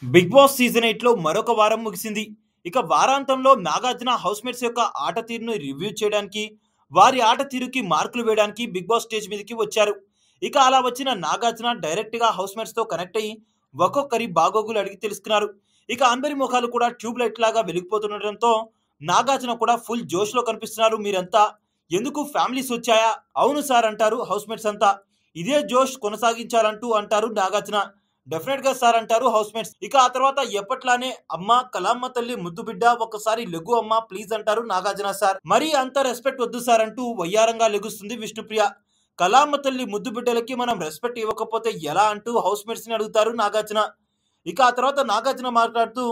Big boss season 8 లో మరొక వారం ముగిసింది. ఇక వారాంతంలో నాగార్జున హౌస్‌మేట్స్ యొక్క ఆట తీరును రివ్యూ చేయడానికి, వారి ఆట తీరుకి మార్కులు వేయడానికి బిగ్ బాస్ స్టేజ్ మీదకి వచ్చారు. ఇక అలా వచ్చిన నాగార్జున డైరెక్ట్‌గా హౌస్‌మేట్స్‌తో కనెక్ట్ అయ్యి ఒక్కొక్కరి బాగోగులు అడిగి తెలుసుకున్నారు. ఇక అందరి ముఖాలు కూడా ట్యూబ్ లైట్ లాగా వెలిగిపోతుండటంతో నాగార్జున కూడా ఫుల్ జోష్‌లో కనిపిస్తున్నారు. మీరంతా ఎందుకు ఫ్యామిలీస్ వచ్చాయా? అవును సార్ అంటారు హౌస్‌మేట్స్ అంతా. ఇదే జోష్ కొనసాగించాలంటూ అంటారు నాగార్జున. డెఫినెట్ గా సార్ అంటారు హౌస్మేట్స్. ఇక ఆ తర్వాత ఎప్పట్లానే అమ్మ కళామ్మ తల్లి ముద్దు బిడ్డ ఒక్కసారి లెగు అమ్మ ప్లీజ్ అంటారు నాగార్జున సార్. మరి అంత రెస్పెక్ట్ వద్దు సార్ అంటూ వయ్యారంగా లెగుస్తుంది విష్ణుప్రియ. కళామ్మ తల్లి ముద్దు బిడ్డలకి మనం రెస్పెక్ట్ ఇవ్వకపోతే ఎలా అంటూ హౌస్మేట్స్ ని అడుగుతారు నాగార్జున. ఇక ఆ తర్వాత నాగార్జున మాట్లాడుతూ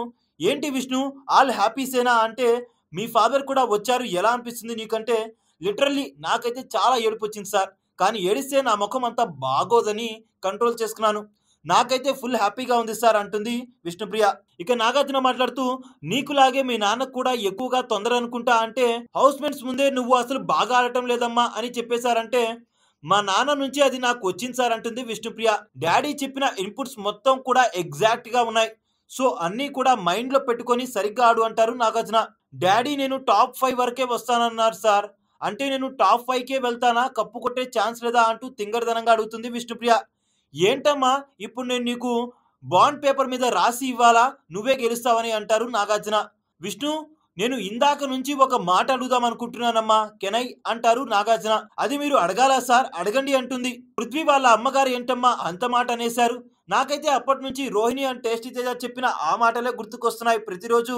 ఏంటి విష్ణు ఆల్ హ్యాపీసేనా అంటే మీ ఫాదర్ కూడా వచ్చారు ఎలా అనిపిస్తుంది నీకంటే లిటరల్లీ నాకైతే చాలా ఏడుపు వచ్చింది సార్. కానీ ఏడిస్తే నా ముఖం అంతా బాగోదని కంట్రోల్ చేసుకున్నాను. నాకైతే ఫుల్ హ్యాపీగా ఉంది సార్ అంటుంది విష్ణుప్రియ. ఇక నాగార్జున మాట్లాడుతూ నీకులాగే మీ నాన్నకు కూడా ఎక్కువగా తొందర అనుకుంటా అంటే హౌస్ మేట్స్ ముందే నువ్వు అసలు బాగా ఆడటం లేదమ్మా అని చెప్పేశారంటే మా నాన్న నుంచి అది నాకు వచ్చింది సార్ అంటుంది విష్ణుప్రియ. డాడీ చెప్పిన ఇన్పుట్స్ మొత్తం కూడా ఎగ్జాక్ట్ గా ఉన్నాయి. సో అన్నీ కూడా మైండ్ లో పెట్టుకొని సరిగ్గా ఆడు అంటారు నాగార్జున. డాడీ నేను టాప్ 5 వరకే వస్తానన్నారు సార్. అంటే నేను టాప్ 5 కే వెళ్తానా కప్పు కొట్టే ఛాన్స్ లేదా అంటూ తింగరదనంగా అడుగుతుంది విష్ణుప్రియ. ఏంటమ్మా ఇప్పుడు నేను నీకు బాండ్ పేపర్ మీద రాసి ఇవ్వాలా నువ్వే గెలుస్తావని అంటారు నాగార్జున. విష్ణు నేను ఇందాక నుంచి ఒక మాట అడుగుదాం అనుకుంటున్నానమ్మా కెనై అంటారు నాగార్జున. అది మీరు అడగాలా సార్ అడగండి అంటుంది. పృథ్వీ వాళ్ళ అమ్మగారు ఏంటమ్మా అంత మాట అనేశారు. నాకైతే అప్పటి నుంచి రోహిణి అండ్ టేస్టీ తేజ చెప్పిన ఆ మాటలే గుర్తుకొస్తున్నాయి. ప్రతిరోజు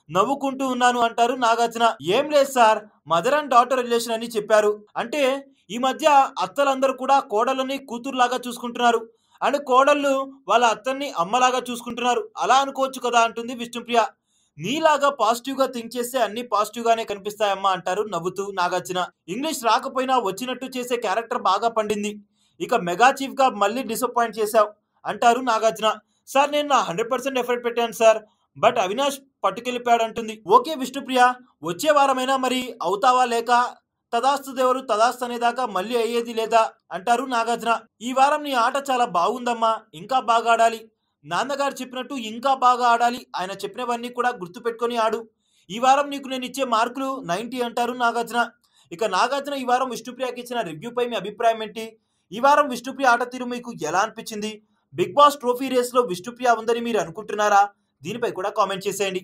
నవ్వుకుంటూ ఉన్నాను అంటారు నాగార్జున. ఏం లేదు sir mother and daughter relation అని చెప్పారు. అంటే ఈ మధ్య అత్తలందరూ కూడా కోడళ్ళని కూతురులాగా చూసుకుంటున్నారు అండ్ కోడళ్ళు వాళ్ళ అత్తన్ని అమ్మలాగా చూసుకుంటున్నారు. అలా అనుకోవచ్చు కదా అంటుంది విష్ణుప్రియ. నీలాగా పాజిటివ్ గా థింక్ చేస్తే అన్ని పాజిటివ్ గానే కనిపిస్తాయమ్మా అంటారు నవ్వుతూ నాగార్జున. ఇంగ్లీష్ రాకపోయినా వచ్చినట్టు చేసే క్యారెక్టర్ బాగా పండింది. ఇక మెగా చీఫ్ గా మళ్ళీ డిసప్పాయింట్ చేశావు అంటారు నాగార్జున. సార్ నేను నా 100% ఎఫర్ట్ పెట్టాను సార్ బట్ అవినాష్ పట్టుకెళ్ళిపోయాడు అంటుంది. ఓకే విష్ణుప్రియ వచ్చే వారమైనా మరి అవుతావా లేక తదాస్తు దేవరు తదాస్తు అనేదాకా మళ్ళీ అయ్యేది లేదా అంటారు నాగార్జున. ఈ వారం నీ ఆట చాలా బాగుందమ్మా ఇంకా బాగా ఆడాలి. నాన్నగారు చెప్పినట్టు ఇంకా బాగా ఆడాలి. ఆయన చెప్పినవన్నీ కూడా గుర్తు పెట్టుకొని ఆడు. ఈ వారం నీకు నేను ఇచ్చే మార్కులు 90 అంటారు నాగార్జున. ఇక నాగార్జున ఈ వారం విష్ణుప్రియకి ఇచ్చిన రివ్యూపై మీ అభిప్రాయం ఏంటి? ఈ వారం విష్ణుప్రియ ఆట తీరు మీకు ఎలా అనిపించింది? బిగ్ బాస్ ట్రోఫీ రేస్ లో విష్ణుప్రియ ఉందని మీరు అనుకుంటున్నారా? దీనిపై కూడా కామెంట్ చేసేయండి.